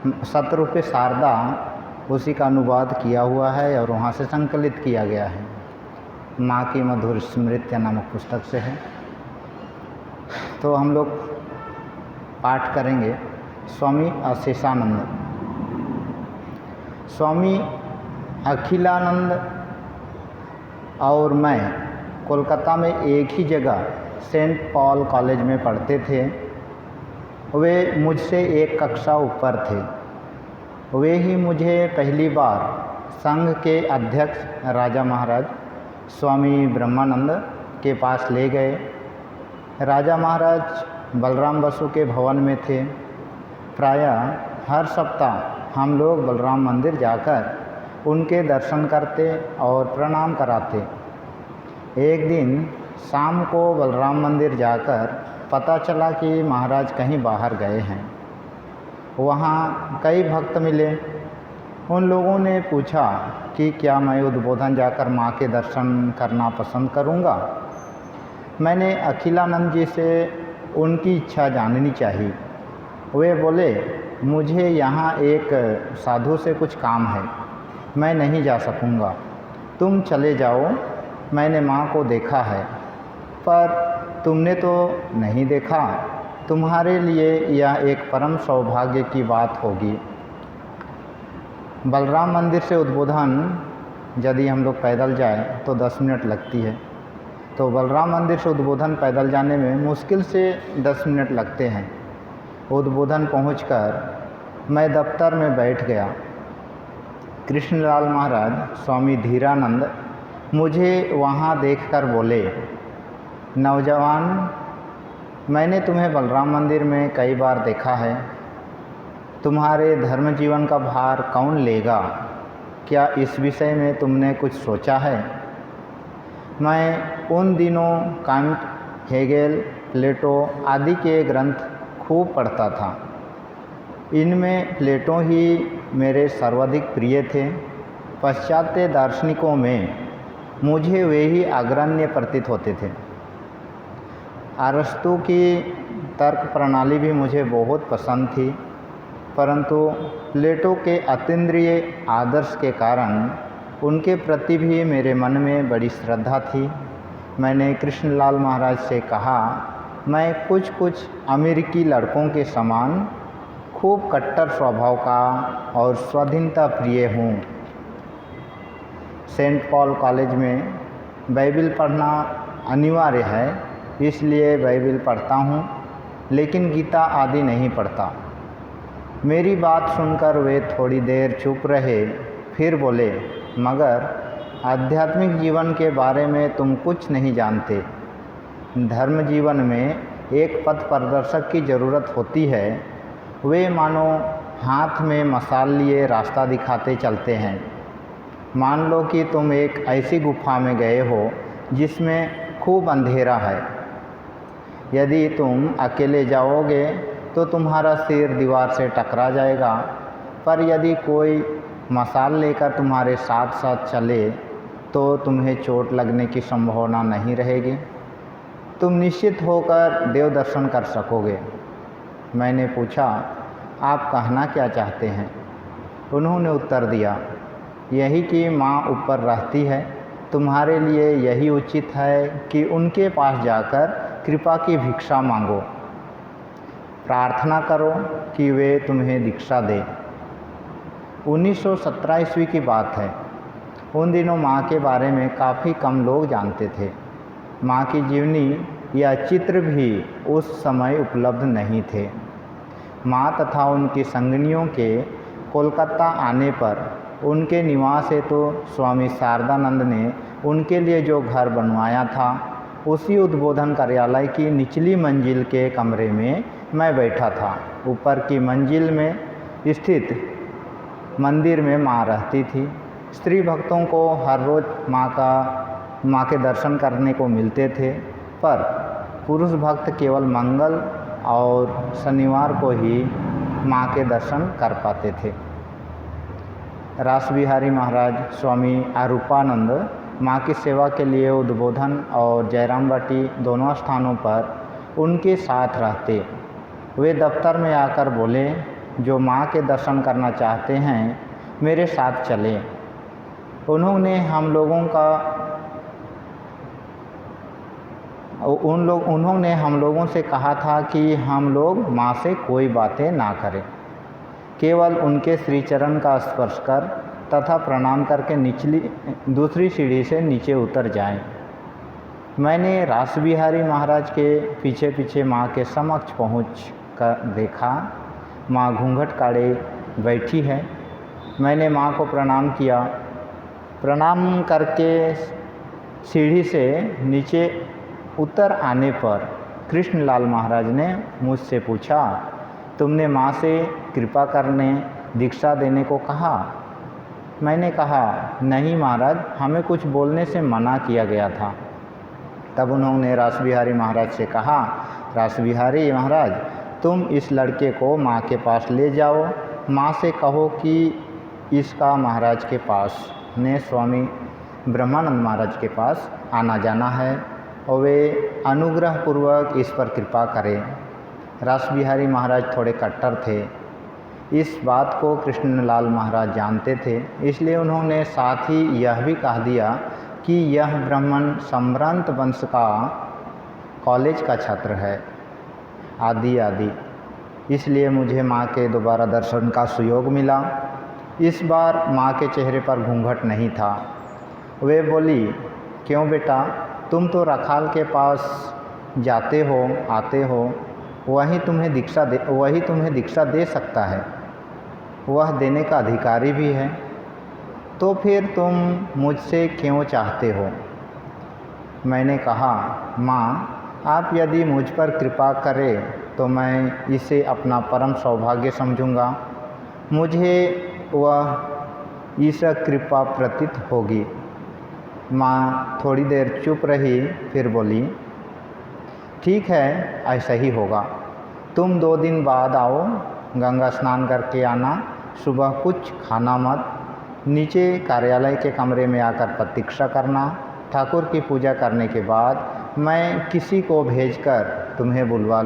शतरूपे शारदा उसी का अनुवाद किया हुआ है और वहाँ से संकलित किया गया है। माँ की मधुर स्मृतियाँ नामक पुस्तक से है। तो हम लोग पाठ करेंगे स्वामी अशेषानंद। स्वामी अखिलानंद और मैं कोलकाता में एक ही जगह सेंट पॉल कॉलेज में पढ़ते थे। वे मुझसे एक कक्षा ऊपर थे। वे ही मुझे पहली बार संघ के अध्यक्ष राजा महाराज स्वामी ब्रह्मानंद के पास ले गए। राजा महाराज बलराम बसु के भवन में थे। प्रायः हर सप्ताह हम लोग बलराम मंदिर जाकर उनके दर्शन करते और प्रणाम कराते। एक दिन शाम को बलराम मंदिर जाकर पता चला कि महाराज कहीं बाहर गए हैं। वहाँ कई भक्त मिले। उन लोगों ने पूछा कि क्या मैं उद्बोधन जाकर माँ के दर्शन करना पसंद करूँगा। मैंने अखिलानंद जी से उनकी इच्छा जाननी चाहिए। वे बोले, मुझे यहाँ एक साधु से कुछ काम है, मैं नहीं जा सकूँगा, तुम चले जाओ। मैंने माँ को देखा है पर तुमने तो नहीं देखा। तुम्हारे लिए यह एक परम सौभाग्य की बात होगी। बलराम मंदिर से उद्बोधन यदि हम लोग पैदल जाए तो 10 मिनट लगती है। तो बलराम मंदिर से उद्बोधन पैदल जाने में मुश्किल से 10 मिनट लगते हैं। उद्बोधन पहुंचकर मैं दफ्तर में बैठ गया। कृष्णलाल महाराज स्वामी धीरानंद मुझे वहाँ देखकर बोले, नौजवान, मैंने तुम्हें बलराम मंदिर में कई बार देखा है। तुम्हारे धर्म जीवन का भार कौन लेगा? क्या इस विषय में तुमने कुछ सोचा है? मैं उन दिनों कांट, हेगेल, प्लेटो आदि के ग्रंथ खूब पढ़ता था। इनमें प्लेटो ही मेरे सर्वाधिक प्रिय थे। पाश्चात्य दार्शनिकों में मुझे वे ही अग्रण्य प्रतीत होते थे। अरस्तु की तर्क प्रणाली भी मुझे बहुत पसंद थी, परंतु प्लेटो के अतीन्द्रिय आदर्श के कारण उनके प्रति भी मेरे मन में बड़ी श्रद्धा थी। मैंने कृष्णलाल महाराज से कहा, मैं कुछ अमेरिकी लड़कों के समान खूब कट्टर स्वभाव का और स्वाधीनता प्रिय हूँ। सेंट पॉल कॉलेज में बाइबिल पढ़ना अनिवार्य है, इसलिए बाइबिल पढ़ता हूँ, लेकिन गीता आदि नहीं पढ़ता। मेरी बात सुनकर वे थोड़ी देर चुप रहे, फिर बोले, मगर आध्यात्मिक जीवन के बारे में तुम कुछ नहीं जानते। धर्म जीवन में एक पथ प्रदर्शक की ज़रूरत होती है। वे मानो हाथ में मशाल लिए रास्ता दिखाते चलते हैं। मान लो कि तुम एक ऐसी गुफा में गए हो जिसमें खूब अंधेरा है। यदि तुम अकेले जाओगे तो तुम्हारा सिर दीवार से टकरा जाएगा, पर यदि कोई मशाल लेकर तुम्हारे साथ साथ चले तो तुम्हें चोट लगने की संभावना नहीं रहेगी। तुम निश्चित होकर देव दर्शन कर सकोगे। मैंने पूछा, आप कहना क्या चाहते हैं? उन्होंने उत्तर दिया, यही कि माँ ऊपर रहती है। तुम्हारे लिए यही उचित है कि उनके पास जाकर कृपा की भिक्षा मांगो, प्रार्थना करो कि वे तुम्हें दीक्षा दें। 1917 ईस्वी की बात है। उन दिनों माँ के बारे में काफ़ी कम लोग जानते थे। माँ की जीवनी या चित्र भी उस समय उपलब्ध नहीं थे। माँ तथा उनकी संगनियों के कोलकाता आने पर उनके निवास हेतु तो स्वामी शारदानंद ने उनके लिए जो घर बनवाया था, उसी उद्बोधन कार्यालय की निचली मंजिल के कमरे में मैं बैठा था। ऊपर की मंजिल में स्थित मंदिर में माँ रहती थी। स्त्री भक्तों को हर रोज़ माँ के दर्शन करने को मिलते थे, पर पुरुष भक्त केवल मंगल और शनिवार को ही माँ के दर्शन कर पाते थे। रास बिहारी महाराज स्वामी अरूपानंद माँ की सेवा के लिए उद्बोधन और जयराम बाटी दोनों स्थानों पर उनके साथ रहते। वे दफ्तर में आकर बोले, जो माँ के दर्शन करना चाहते हैं मेरे साथ चलें। उन्होंने हम लोगों से कहा था कि हम लोग माँ से कोई बातें ना करें, केवल उनके श्री चरण का स्पर्श कर तथा प्रणाम करके दूसरी सीढ़ी से नीचे उतर जाएं। मैंने रासबिहारी महाराज के पीछे पीछे माँ के समक्ष पहुँच कर देखा। माँ घूंघट काढ़े बैठी है। मैंने माँ को प्रणाम किया। प्रणाम करके सीढ़ी से नीचे उतर आने पर कृष्णलाल महाराज ने मुझसे पूछा, तुमने माँ से कृपा करने दीक्षा देने को कहा? मैंने कहा, नहीं महाराज, हमें कुछ बोलने से मना किया गया था। तब उन्होंने रासबिहारी महाराज से कहा, रासबिहारी महाराज, तुम इस लड़के को माँ के पास ले जाओ। माँ से कहो कि इसका महाराज के पास ने स्वामी ब्रह्मानंद महाराज के पास आना जाना है और वे अनुग्रह पूर्वक इस पर कृपा करें। रासबिहारी महाराज थोड़े कट्टर थे। इस बात को कृष्णलाल महाराज जानते थे, इसलिए उन्होंने साथ ही यह भी कह दिया कि यह ब्राह्मण संभ्रांत वंश का कॉलेज का छात्र है, आदि आदि। इसलिए मुझे माँ के दोबारा दर्शन का सुयोग मिला। इस बार माँ के चेहरे पर घूंघट नहीं था। वे बोली, क्यों बेटा, तुम तो रखाल के पास जाते हो आते हो, वही तुम्हें दीक्षा दे सकता है, वह देने का अधिकारी भी है, तो फिर तुम मुझसे क्यों चाहते हो? मैंने कहा, माँ, आप यदि मुझ पर कृपा करें तो मैं इसे अपना परम सौभाग्य समझूंगा। मुझे वह इस कृपा प्रतीत होगी। माँ थोड़ी देर चुप रही, फिर बोली, ठीक है, ऐसा ही होगा। तुम 2 दिन बाद आओ, गंगा स्नान करके आना। सुबह कुछ खाना मत, नीचे कार्यालय के कमरे में आकर प्रतीक्षा करना। ठाकुर की पूजा करने के बाद मैं किसी को भेजकर तुम्हें बुलवा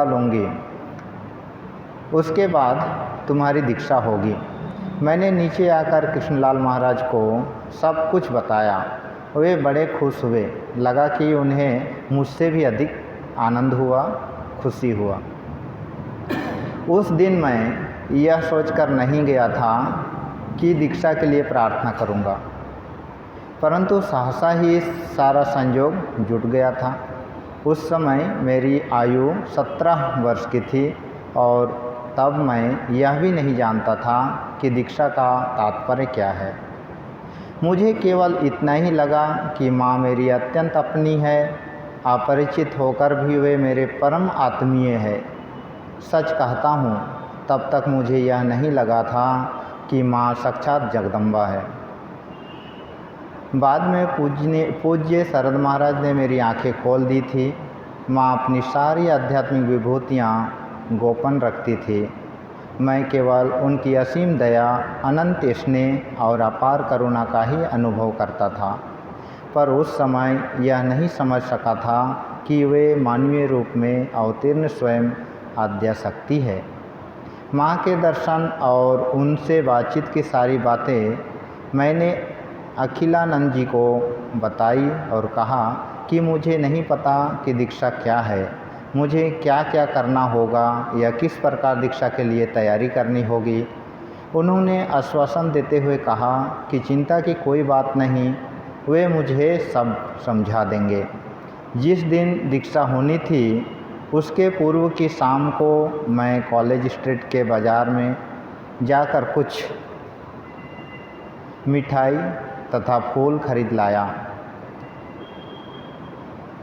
लूँगी। उसके बाद तुम्हारी दीक्षा होगी। मैंने नीचे आकर कृष्णलाल महाराज को सब कुछ बताया। वे बड़े खुश हुए। लगा कि उन्हें मुझसे भी अधिक आनंद हुआ, खुशी हुआ। उस दिन मैं यह सोचकर नहीं गया था कि दीक्षा के लिए प्रार्थना करूंगा, परंतु सहसा ही सारा संयोग जुट गया था। उस समय मेरी आयु 17 वर्ष की थी और तब मैं यह भी नहीं जानता था कि दीक्षा का तात्पर्य क्या है। मुझे केवल इतना ही लगा कि माँ मेरी अत्यंत अपनी है, अपरिचित होकर भी वे मेरे परम आत्मीय है। सच कहता हूँ, तब तक मुझे यह नहीं लगा था कि माँ साक्षात जगदम्बा है। बाद में पूज्य शरद महाराज ने मेरी आंखें खोल दी थी। माँ अपनी सारी आध्यात्मिक विभूतियाँ गोपन रखती थी। मैं केवल उनकी असीम दया, अनंत स्नेह और अपार करुणा का ही अनुभव करता था, पर उस समय यह नहीं समझ सका था कि वे मानवीय रूप में अवतीर्ण स्वयं आद्याशक्ति है। माँ के दर्शन और उनसे बातचीत की सारी बातें मैंने अखिलानंद जी को बताई और कहा कि मुझे नहीं पता कि दीक्षा क्या है, मुझे क्या क्या करना होगा या किस प्रकार दीक्षा के लिए तैयारी करनी होगी। उन्होंने आश्वासन देते हुए कहा कि चिंता की कोई बात नहीं, वे मुझे सब समझा देंगे। जिस दिन दीक्षा होनी थी उसके पूर्व की शाम को मैं कॉलेज स्ट्रीट के बाज़ार में जाकर कुछ मिठाई तथा फूल खरीद लाया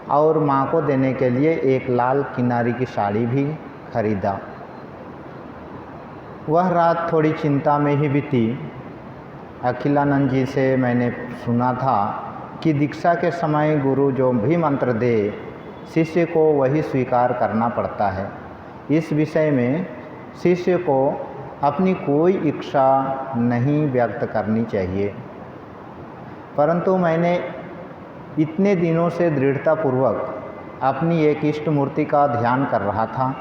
और माँ को देने के लिए एक लाल किनारी की साड़ी भी खरीदा। वह रात थोड़ी चिंता में ही बीती। अखिलानंद जी से मैंने सुना था कि दीक्षा के समय गुरु जो भी मंत्र दे, शिष्य को वही स्वीकार करना पड़ता है। इस विषय में शिष्य को अपनी कोई इच्छा नहीं व्यक्त करनी चाहिए। परंतु मैंने इतने दिनों से दृढ़तापूर्वक अपनी एक इष्ट मूर्ति का ध्यान कर रहा था।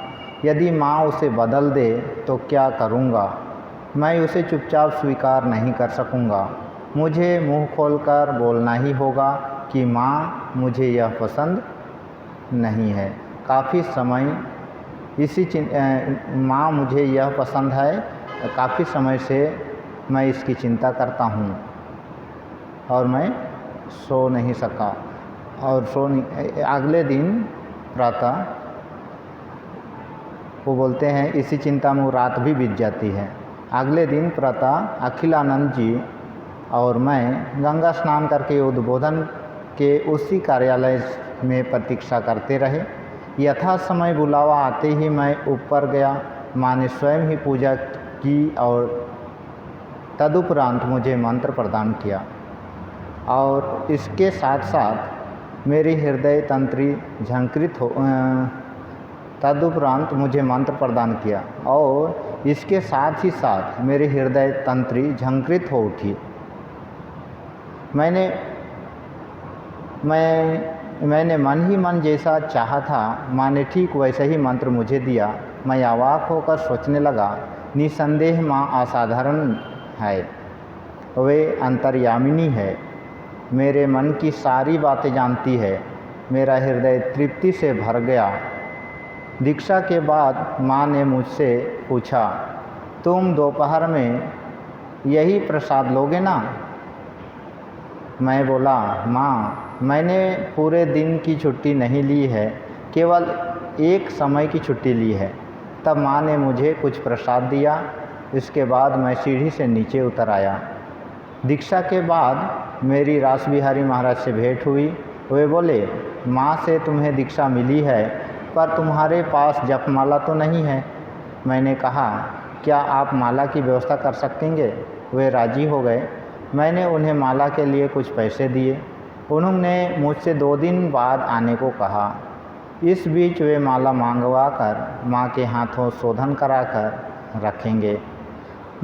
यदि माँ उसे बदल दे तो क्या करूँगा? मैं उसे चुपचाप स्वीकार नहीं कर सकूँगा। मुझे मुँह खोलकर बोलना ही होगा कि माँ, मुझे यह पसंद नहीं है। काफ़ी समय माँ, मुझे यह पसंद है। काफ़ी समय से मैं इसकी चिंता करता हूँ और मैं सो नहीं सका और अगले दिन प्रातः वो बोलते हैं इसी चिंता में रात भी बीत जाती है। अगले दिन प्रातः अखिलानंद जी और मैं गंगा स्नान करके उद्बोधन के उसी कार्यालय में प्रतीक्षा करते रहे। यथा समय बुलावा आते ही मैं ऊपर गया। माँ ने स्वयं ही पूजा की और तदुपरांत मुझे मंत्र प्रदान किया और इसके साथ साथ मेरी हृदय तंत्री झंकृत हो तदुपरांत मुझे मंत्र प्रदान किया और इसके साथ ही साथ मेरी हृदय तंत्री झंकृत हो उठी। मैंने मन ही मन जैसा चाहा था, माँ ने ठीक वैसे ही मंत्र मुझे दिया। मैं अवाक होकर सोचने लगा, निसंदेह माँ असाधारण है, वे अंतर्यामिनी है, मेरे मन की सारी बातें जानती है। मेरा हृदय तृप्ति से भर गया। दीक्षा के बाद माँ ने मुझसे पूछा, तुम दोपहर में यही प्रसाद लोगे ना? मैं बोला, माँ, मैंने पूरे दिन की छुट्टी नहीं ली है, केवल एक समय की छुट्टी ली है। तब माँ ने मुझे कुछ प्रसाद दिया। इसके बाद मैं सीढ़ी से नीचे उतर आया। दीक्षा के बाद मेरी रास बिहारी महाराज से भेंट हुई। वे बोले, माँ से तुम्हें दीक्षा मिली है, पर तुम्हारे पास जपमाला तो नहीं है। मैंने कहा, क्या आप माला की व्यवस्था कर सकेंगे? वे राजी हो गए। मैंने उन्हें माला के लिए कुछ पैसे दिए। उन्होंने मुझसे 2 दिन बाद आने को कहा। इस बीच वे माला मंगवा कर माँ के हाथों शोधन कराकर रखेंगे।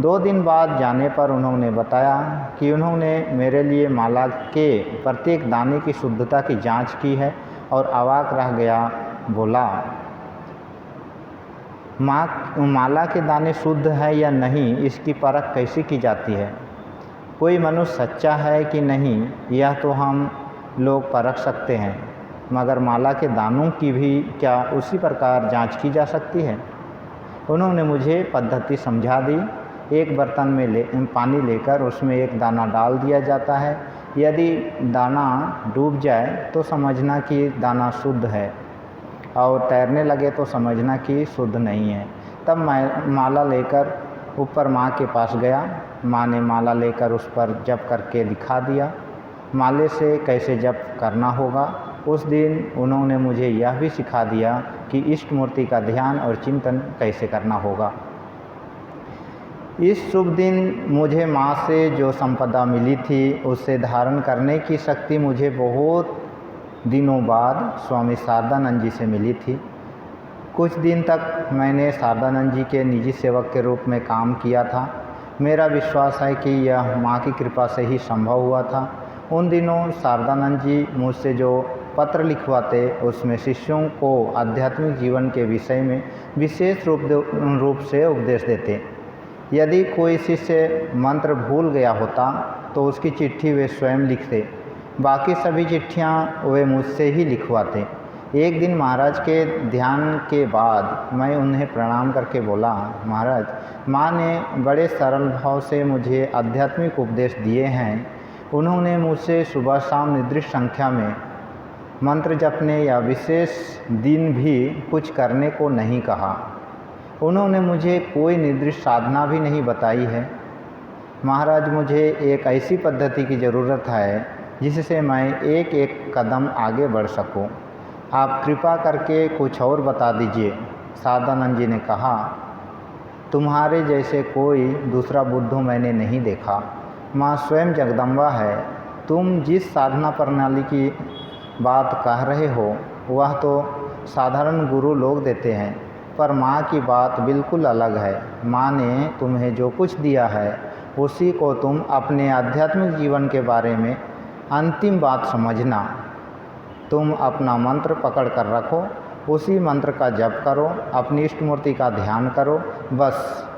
2 दिन बाद जाने पर उन्होंने बताया कि उन्होंने मेरे लिए माला के प्रत्येक दाने की शुद्धता की जांच की है और अवाक रह गया। बोला, माला के दाने शुद्ध है या नहीं, इसकी परख कैसे की जाती है? कोई मनुष्य सच्चा है कि नहीं, यह तो हम लोग परख सकते हैं, मगर माला के दानों की भी क्या उसी प्रकार जांच की जा सकती है? उन्होंने मुझे पद्धति समझा दी। एक बर्तन में पानी लेकर उसमें एक दाना डाल दिया जाता है। यदि दाना डूब जाए तो समझना कि दाना शुद्ध है और तैरने लगे तो समझना कि शुद्ध नहीं है। तब मैं माला लेकर ऊपर माँ के पास गया। माँ ने माला लेकर उस पर जप करके दिखा दिया, माले से कैसे जप करना होगा। उस दिन उन्होंने मुझे यह भी सिखा दिया कि इष्ट मूर्ति का ध्यान और चिंतन कैसे करना होगा। इस शुभ दिन मुझे माँ से जो संपदा मिली थी उसे धारण करने की शक्ति मुझे बहुत दिनों बाद स्वामी शारदानंद जी से मिली थी। कुछ दिन तक मैंने शारदानंद जी के निजी सेवक के रूप में काम किया था। मेरा विश्वास है कि यह माँ की कृपा से ही संभव हुआ था। उन दिनों शारदानंद जी मुझसे जो पत्र लिखवाते उसमें शिष्यों को आध्यात्मिक जीवन के विषय में विशेष रूप से उपदेश देते। यदि कोई शिष्य मंत्र भूल गया होता तो उसकी चिट्ठी वे स्वयं लिखते, बाकी सभी चिट्ठियाँ वे मुझसे ही लिखवाते। एक दिन महाराज के ध्यान के बाद मैं उन्हें प्रणाम करके बोला, महाराज, माँ ने बड़े सरल भाव से मुझे आध्यात्मिक उपदेश दिए हैं। उन्होंने मुझसे सुबह शाम निर्दिष्ट संख्या में मंत्र जपने या विशेष दिन भी कुछ करने को नहीं कहा। उन्होंने मुझे कोई निर्दिष्ट साधना भी नहीं बताई है। महाराज, मुझे एक ऐसी पद्धति की ज़रूरत है जिससे मैं एक एक कदम आगे बढ़ सकूं। आप कृपा करके कुछ और बता दीजिए। शारदानंद जी ने कहा, तुम्हारे जैसे कोई दूसरा बुद्ध मैंने नहीं देखा। माँ स्वयं जगदम्बा है। तुम जिस साधना प्रणाली की बात कह रहे हो वह तो साधारण गुरु लोग देते हैं, पर माँ की बात बिल्कुल अलग है। माँ ने तुम्हें जो कुछ दिया है उसी को तुम अपने आध्यात्मिक जीवन के बारे में अंतिम बात समझना। तुम अपना मंत्र पकड़ कर रखो उसी मंत्र का जप करो, अपनी इष्ट मूर्ति का ध्यान करो। बस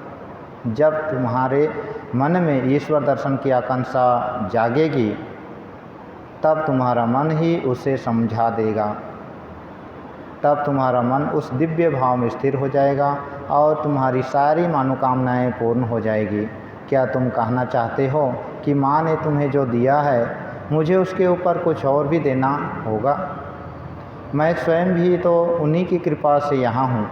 जब तुम्हारे मन में ईश्वर दर्शन की आकांक्षा जागेगी तब तुम्हारा मन ही उसे समझा देगा, तब तुम्हारा मन उस दिव्य भाव में स्थिर हो जाएगा और तुम्हारी सारी मनोकामनाएं पूर्ण हो जाएगी। क्या तुम कहना चाहते हो कि माँ ने तुम्हें जो दिया है मुझे उसके ऊपर कुछ और भी देना होगा? मैं स्वयं भी तो उन्हीं की कृपा से यहाँ हूँ।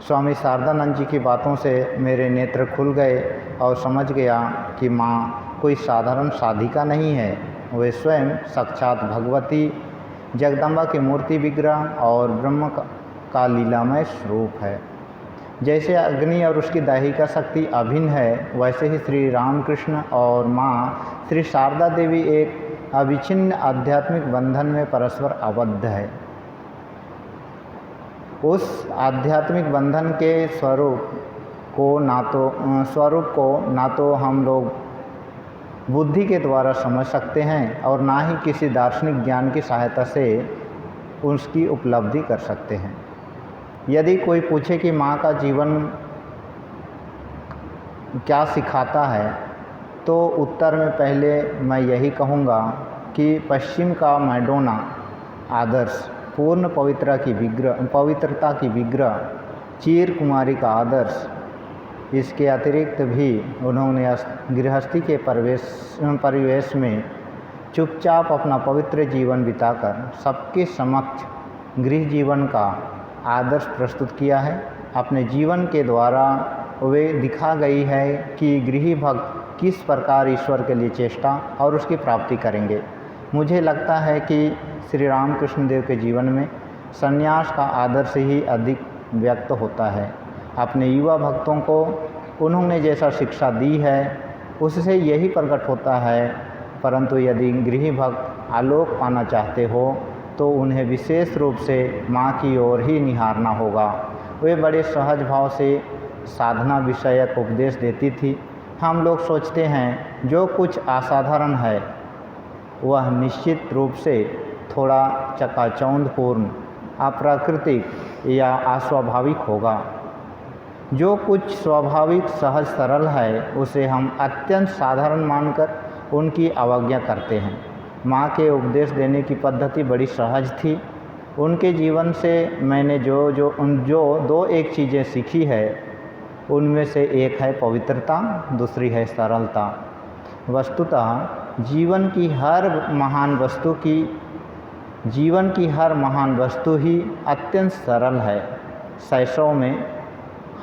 स्वामी शारदानंद जी की बातों से मेरे नेत्र खुल गए और समझ गया कि माँ कोई साधारण साधिका नहीं है, वे स्वयं साक्षात भगवती जगदम्बा की मूर्ति विग्रह और ब्रह्म का लीलामय स्वरूप है। जैसे अग्नि और उसकी दाहिका शक्ति अभिन्न है, वैसे ही श्री रामकृष्ण और माँ श्री शारदा देवी एक अविच्छिन्न आध्यात्मिक बंधन में परस्पर आबद्ध है। उस आध्यात्मिक बंधन के स्वरूप को ना तो हम लोग बुद्धि के द्वारा समझ सकते हैं और ना ही किसी दार्शनिक ज्ञान की सहायता से उसकी उपलब्धि कर सकते हैं। यदि कोई पूछे कि माँ का जीवन क्या सिखाता है, तो उत्तर में पहले मैं यही कहूँगा कि पश्चिम का मैडोना आदर्श, पूर्ण पवित्रता की विग्रह, चीर कुमारी का आदर्श, इसके अतिरिक्त भी उन्होंने गृहस्थी के परिवेश में चुपचाप अपना पवित्र जीवन बिताकर सबके समक्ष गृह जीवन का आदर्श प्रस्तुत किया है। अपने जीवन के द्वारा वे दिखा गई है कि गृही भक्त किस प्रकार ईश्वर के लिए चेष्टा और उसकी प्राप्ति करेंगे। मुझे लगता है कि श्री रामकृष्ण देव के जीवन में संन्यास का आदर्श ही अधिक व्यक्त होता है। अपने युवा भक्तों को उन्होंने जैसा शिक्षा दी है उससे यही प्रकट होता है, परंतु यदि गृही भक्त आलोक पाना चाहते हो तो उन्हें विशेष रूप से माँ की ओर ही निहारना होगा। वे बड़े सहज भाव से साधना विषयक उपदेश देती थी। हम लोग सोचते हैं जो कुछ असाधारण है वह निश्चित रूप से थोड़ा चकाचौंधपूर्ण, अप्राकृतिक या अस्वाभाविक होगा। जो कुछ स्वाभाविक, सहज, सरल है उसे हम अत्यंत साधारण मानकर उनकी अवज्ञा करते हैं। माँ के उपदेश देने की पद्धति बड़ी सहज थी। उनके जीवन से मैंने जो दो एक चीज़ें सीखी है, उनमें से एक है पवित्रता, दूसरी है सरलता। वस्तुतः जीवन की हर महान वस्तु ही अत्यंत सरल है। शैशव में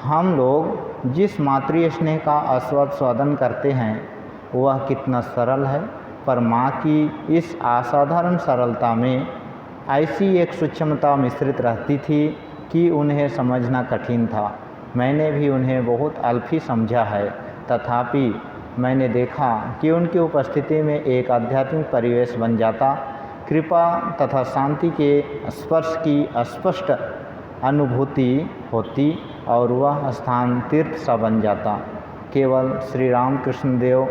हम लोग जिस मातृ स्नेह का आस्वादन करते हैं वह कितना सरल है, पर माँ की इस असाधारण सरलता में ऐसी एक सूक्ष्मता मिश्रित रहती थी कि उन्हें समझना कठिन था। मैंने भी उन्हें बहुत अल्प ही समझा है, तथापि मैंने देखा कि उनकी उपस्थिति में एक आध्यात्मिक परिवेश बन जाता। कृपा तथा शांति के स्पर्श की स्पष्ट अनुभूति होती और वह स्थान तीर्थ सा बन जाता। केवल श्री रामकृष्ण देव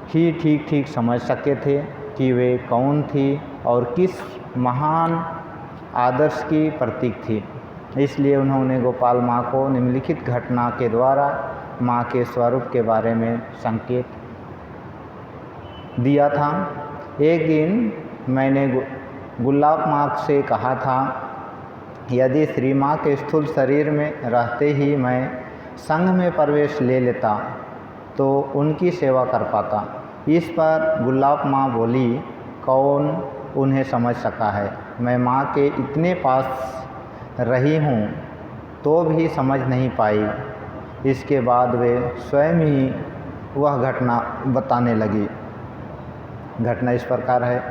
ही ठीक समझ सके थे कि वे कौन थी और किस महान आदर्श की प्रतीक थी। इसलिए उन्होंने गोपाल माँ को निम्नलिखित घटना के द्वारा माँ के स्वरूप के बारे में संकेत दिया था। एक दिन मैंने गुलाब माँ से कहा था, यदि श्री माँ के स्थूल शरीर में रहते ही मैं संघ में प्रवेश ले लेता तो उनकी सेवा कर पाता। इस पर गुलाब माँ बोली, कौन उन्हें समझ सका है। मैं माँ के इतने पास रही हूँ तो भी समझ नहीं पाई। इसके बाद वे स्वयं ही वह घटना बताने लगी। घटना इस प्रकार है।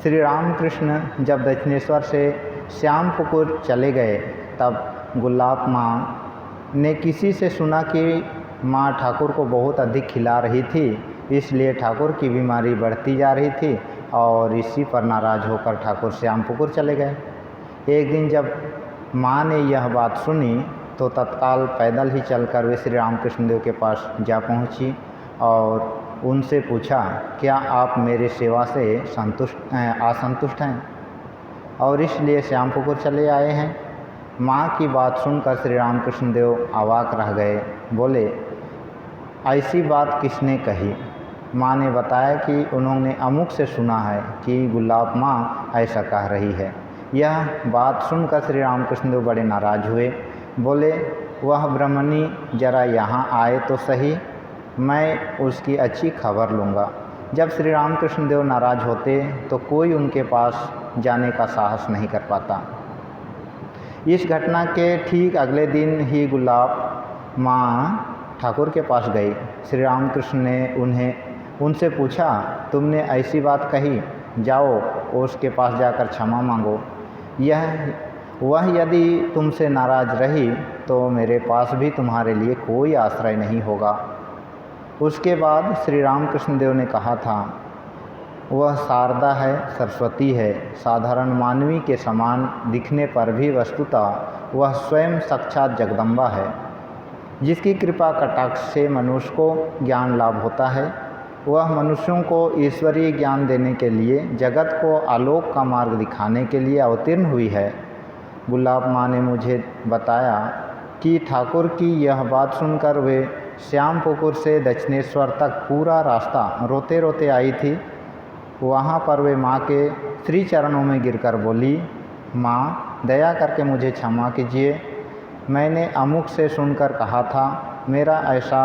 श्री रामकृष्ण जब दक्षिणेश्वर से श्यामपुकुर चले गए तब गुलाब माँ ने किसी से सुना कि माँ ठाकुर को बहुत अधिक खिला रही थी, इसलिए ठाकुर की बीमारी बढ़ती जा रही थी और इसी पर नाराज़ होकर ठाकुर श्यामपुकुर चले गए। एक दिन जब माँ ने यह बात सुनी तो तत्काल पैदल ही चलकर वे श्री रामकृष्ण देव के पास जा पहुँची और उनसे पूछा, क्या आप मेरी सेवा से असंतुष्ट हैं? और इसलिए श्यामपुकुर चले आए हैं। माँ की बात सुनकर श्री रामकृष्ण देव अवाक रह गए। बोले, ऐसी बात किसने कही? माँ ने बताया कि उन्होंने अमुक से सुना है कि गुलाब माँ ऐसा कह रही है। यह बात सुनकर श्री रामकृष्ण देव बड़े नाराज हुए। बोले, वह ब्रह्मणी जरा यहाँ आए तो सही, मैं उसकी अच्छी खबर लूँगा। जब श्री रामकृष्ण देव नाराज होते तो कोई उनके पास जाने का साहस नहीं कर पाता। इस घटना के ठीक अगले दिन ही गुलाब माँ ठाकुर के पास गई। श्री रामकृष्ण ने उनसे पूछा, तुमने ऐसी बात कही, जाओ उसके पास जाकर क्षमा मांगो। वह यदि तुमसे नाराज रही तो मेरे पास भी तुम्हारे लिए कोई आश्रय नहीं होगा। उसके बाद श्री रामकृष्ण देव ने कहा था, वह शारदा है, सरस्वती है, साधारण मानवी के समान दिखने पर भी वस्तुतः वह स्वयं साक्षात जगदम्बा है, जिसकी कृपा कटाक्ष से मनुष्य को ज्ञान लाभ होता है। वह मनुष्यों को ईश्वरीय ज्ञान देने के लिए, जगत को आलोक का मार्ग दिखाने के लिए अवतीर्ण हुई है। गुलाब माँ ने मुझे बताया कि ठाकुर की यह बात सुनकर वे श्यामपुकुर से दक्षिणेश्वर तक पूरा रास्ता रोते रोते आई थी। वहाँ पर वे माँ के श्री चरणों में गिरकर बोली, माँ दया करके मुझे क्षमा कीजिए, मैंने अमुक से सुनकर कहा था, मेरा ऐसा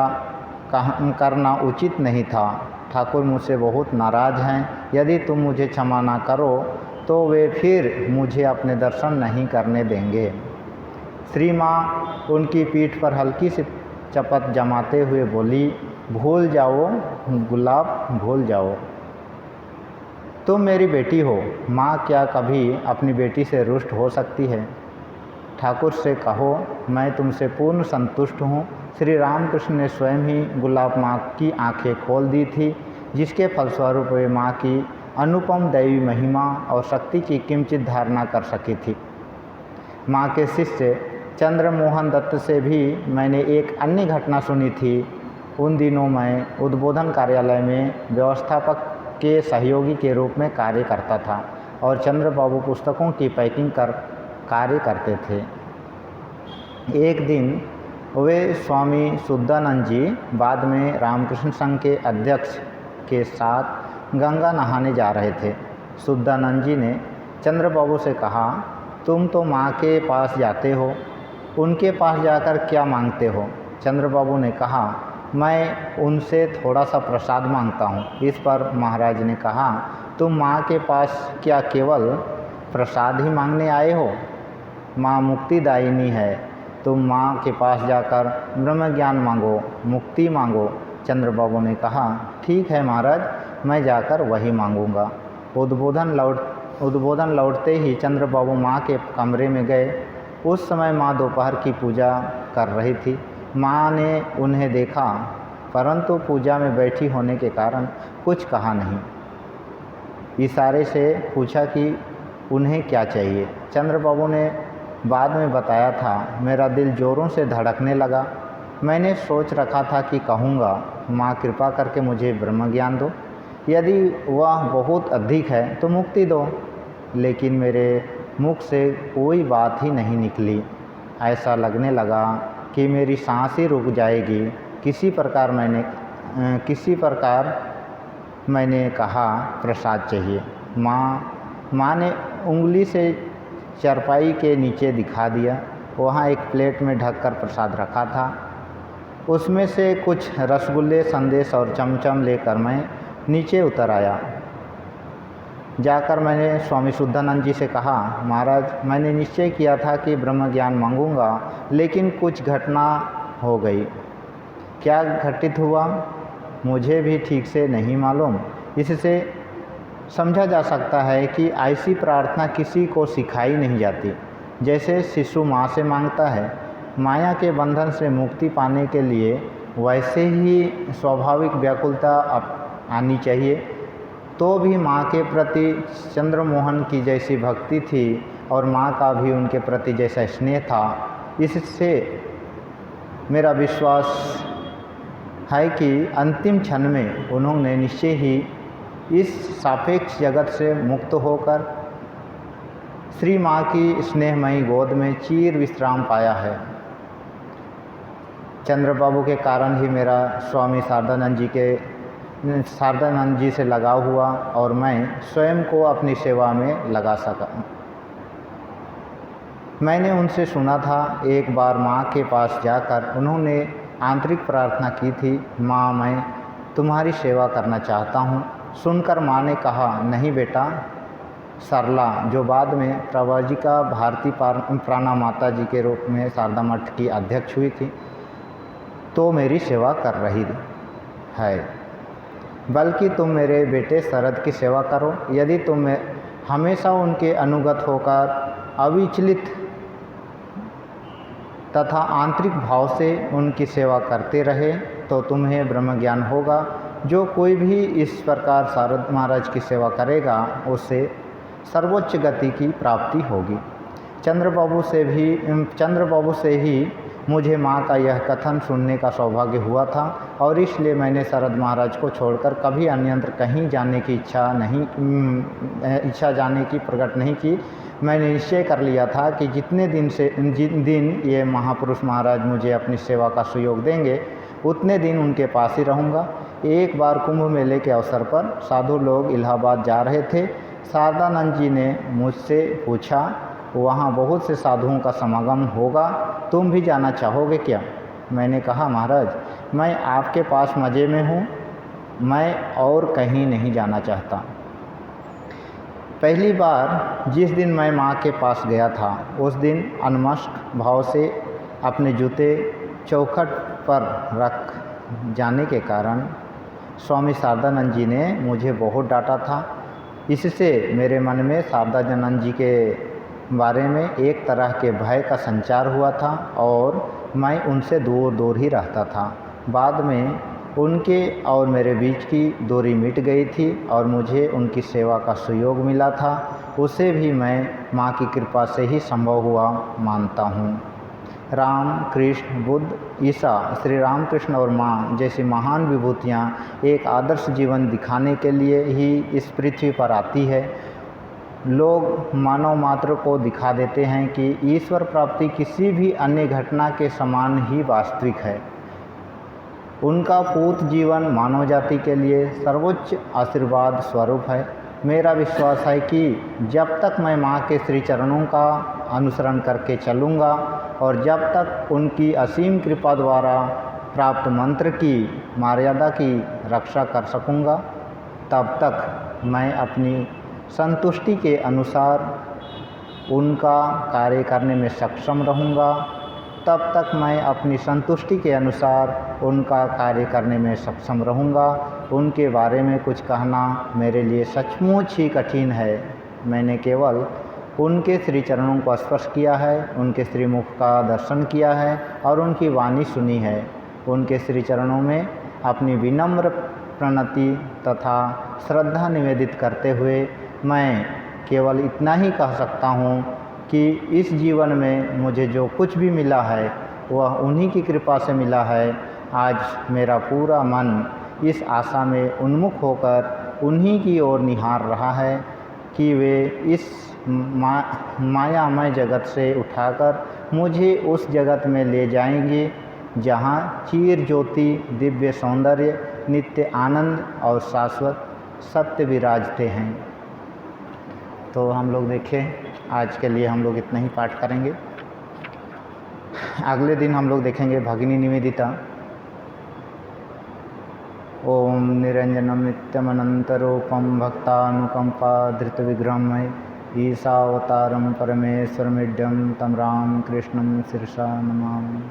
करना उचित नहीं था। ठाकुर मुझसे बहुत नाराज़ हैं, यदि तुम मुझे क्षमा ना करो तो वे फिर मुझे अपने दर्शन नहीं करने देंगे। श्री माँ उनकी पीठ पर हल्की सी चपत जमाते हुए बोली, भूल जाओ गुलाब, भूल जाओ, तुम मेरी बेटी हो। माँ क्या कभी अपनी बेटी से रुष्ट हो सकती है? ठाकुर से कहो, मैं तुमसे पूर्ण संतुष्ट हूँ। श्री रामकृष्ण ने स्वयं ही गुलाब माँ की आंखें खोल दी थी, जिसके फलस्वरूप वे माँ की अनुपम दैवी महिमा और शक्ति की किंचित धारणा कर सकी थी। माँ के शिष्य चंद्रमोहन दत्त से भी मैंने एक अन्य घटना सुनी थी। उन दिनों मैं उद्बोधन कार्यालय में व्यवस्थापक के सहयोगी के रूप में कार्य करता था और चंद्र बाबू पुस्तकों की पैकिंग कर कार्य करते थे। एक दिन वे स्वामी शुद्धानंद जी, बाद में रामकृष्ण संघ के अध्यक्ष के साथ गंगा नहाने जा रहे थे। शुद्धानंद जी ने चंद्र बाबू से कहा, तुम तो माँ के पास जाते हो, उनके पास जाकर क्या मांगते हो? चंद्र बाबू ने कहा, मैं उनसे थोड़ा सा प्रसाद मांगता हूँ। इस पर महाराज ने कहा, तुम माँ के पास क्या केवल प्रसाद ही मांगने आए हो? माँ मुक्तिदायिनी है, तुम माँ के पास जाकर ब्रह्म ज्ञान मांगो, मुक्ति मांगो। चंद्र बाबू ने कहा, ठीक है महाराज, मैं जाकर वही मांगूंगा। उद्बोधन लौटते ही चंद्र बाबू माँ के कमरे में गए। उस समय माँ दोपहर की पूजा कर रही थी। माँ ने उन्हें देखा, परंतु पूजा में बैठी होने के कारण कुछ कहा नहीं। इशारे से पूछा कि उन्हें क्या चाहिए। चंद्र बाबू ने बाद में बताया था, मेरा दिल ज़ोरों से धड़कने लगा। मैंने सोच रखा था कि कहूँगा, माँ कृपा करके मुझे ब्रह्म ज्ञान दो, यदि वह बहुत अधिक है तो मुक्ति दो, लेकिन मेरे मुख से कोई बात ही नहीं निकली। ऐसा लगने लगा कि मेरी सांस ही रुक जाएगी। किसी प्रकार मैंने कहा, प्रसाद चाहिए। माँ ने उंगली से चारपाई के नीचे दिखा दिया। वहाँ एक प्लेट में ढककर प्रसाद रखा था। उसमें से कुछ रसगुल्ले, संदेश और चमचम लेकर मैं नीचे उतर आया। जाकर मैंने स्वामी शुद्धानंद जी से कहा, महाराज, मैंने निश्चय किया था कि ब्रह्म ज्ञान मांगूंगा, लेकिन कुछ घटना हो गई। क्या घटित हुआ मुझे भी ठीक से नहीं मालूम। इससे समझा जा सकता है कि ऐसी प्रार्थना किसी को सिखाई नहीं जाती। जैसे शिशु माँ से मांगता है माया के बंधन से मुक्ति पाने के लिए, वैसे ही स्वाभाविक व्याकुलता आनी चाहिए। तो भी माँ के प्रति चंद्रमोहन की जैसी भक्ति थी और माँ का भी उनके प्रति जैसा स्नेह था। इससे मेरा विश्वास है कि अंतिम क्षण में उन्होंने निश्चय ही इस सापेक्ष जगत से मुक्त होकर श्री माँ की स्नेहमयी गोद में चीर विश्राम पाया है। चंद्र बाबू के कारण ही मेरा स्वामी शारदानंद जी से लगाव हुआ और मैं स्वयं को अपनी सेवा में लगा सका। मैंने उनसे सुना था, एक बार माँ के पास जाकर उन्होंने आंतरिक प्रार्थना की थी, माँ मैं तुम्हारी सेवा करना चाहता हूँ। सुनकर माँ ने कहा, नहीं बेटा, सरला जो बाद में प्रवजिका भारती प्राणा माता जी के रूप में शारदा मठ की अध्यक्ष हुई थी, तो मेरी सेवा कर रही है, बल्कि तुम मेरे बेटे शरद की सेवा करो। यदि तुम हमेशा उनके अनुगत होकर अविचलित तथा आंतरिक भाव से उनकी सेवा करते रहे तो तुम्हें ब्रह्म ज्ञान होगा। जो कोई भी इस प्रकार शारद महाराज की सेवा करेगा उसे सर्वोच्च गति की प्राप्ति होगी। चंद्र बाबू से ही मुझे माँ का यह कथन सुनने का सौभाग्य हुआ था और इसलिए मैंने शरद महाराज को छोड़कर कभी अन्यत्र कहीं जाने की इच्छा जाने की प्रकट नहीं की। मैंने निश्चय कर लिया था कि जिन दिन ये महापुरुष महाराज मुझे अपनी सेवा का सुयोग देंगे उतने दिन उनके पास ही रहूँगा। एक बार कुंभ मेले के अवसर पर साधु लोग इलाहाबाद जा रहे थे। शारदानंद जी ने मुझसे पूछा, वहाँ बहुत से साधुओं का समागम होगा, तुम भी जाना चाहोगे क्या? मैंने कहा, महाराज मैं आपके पास मज़े में हूँ, मैं और कहीं नहीं जाना चाहता। पहली बार जिस दिन मैं माँ के पास गया था उस दिन अनमस्क भाव से अपने जूते चौखट पर रख जाने के कारण स्वामी शारदानंद जी ने मुझे बहुत डांटा था। इससे मेरे मन में शारदानंद जी के बारे में एक तरह के भय का संचार हुआ था और मैं उनसे दूर दूर ही रहता था। बाद में उनके और मेरे बीच की दूरी मिट गई थी और मुझे उनकी सेवा का सुयोग मिला था। उसे भी मैं माँ की कृपा से ही संभव हुआ मानता हूँ। राम, कृष्ण, बुद्ध, ईसा, श्री रामकृष्ण और माँ जैसी महान विभूतियाँ एक आदर्श जीवन दिखाने के लिए ही इस पृथ्वी पर आती है। लोग मानव मात्र को दिखा देते हैं कि ईश्वर प्राप्ति किसी भी अन्य घटना के समान ही वास्तविक है। उनका पूत जीवन मानव जाति के लिए सर्वोच्च आशीर्वाद स्वरूप है। मेरा विश्वास है कि जब तक मैं माँ के श्री चरणों का अनुसरण करके चलूँगा और जब तक उनकी असीम कृपा द्वारा प्राप्त मंत्र की मर्यादा की रक्षा कर सकूँगा, तब तक मैं अपनी संतुष्टि के अनुसार उनका कार्य करने में सक्षम रहूँगा। तब तक मैं अपनी संतुष्टि के अनुसार उनका कार्य करने में सक्षम रहूँगा। उनके बारे में कुछ कहना मेरे लिए सचमुच ही कठिन है। मैंने केवल उनके श्री चरणों को स्पर्श किया है, उनके श्रीमुख का दर्शन किया है और उनकी वाणी सुनी है। उनके श्री चरणों में अपनी विनम्र प्रणति तथा श्रद्धा निवेदित करते हुए मैं केवल इतना ही कह सकता हूँ कि इस जीवन में मुझे जो कुछ भी मिला है वह उन्हीं की कृपा से मिला है। आज मेरा पूरा मन इस आशा में उन्मुख होकर उन्हीं की ओर निहार रहा है कि वे इस मायामय जगत से उठाकर मुझे उस जगत में ले जाएंगे जहाँ चीर ज्योति, दिव्य सौंदर्य, नित्य आनंद और शाश्वत सत्य विराजते हैं। तो हम लोग देखें, आज के लिए हम लोग इतना ही पाठ करेंगे। अगले दिन हम लोग देखेंगे भगिनी निवेदिता। ओम निरंजनम नित्यमनंतरूपम भक्तानुकंपा धृतविग्रहमय ईशावतारम परमेश्वरमिड्यम तम राम कृष्णम शीर्षा नमामि।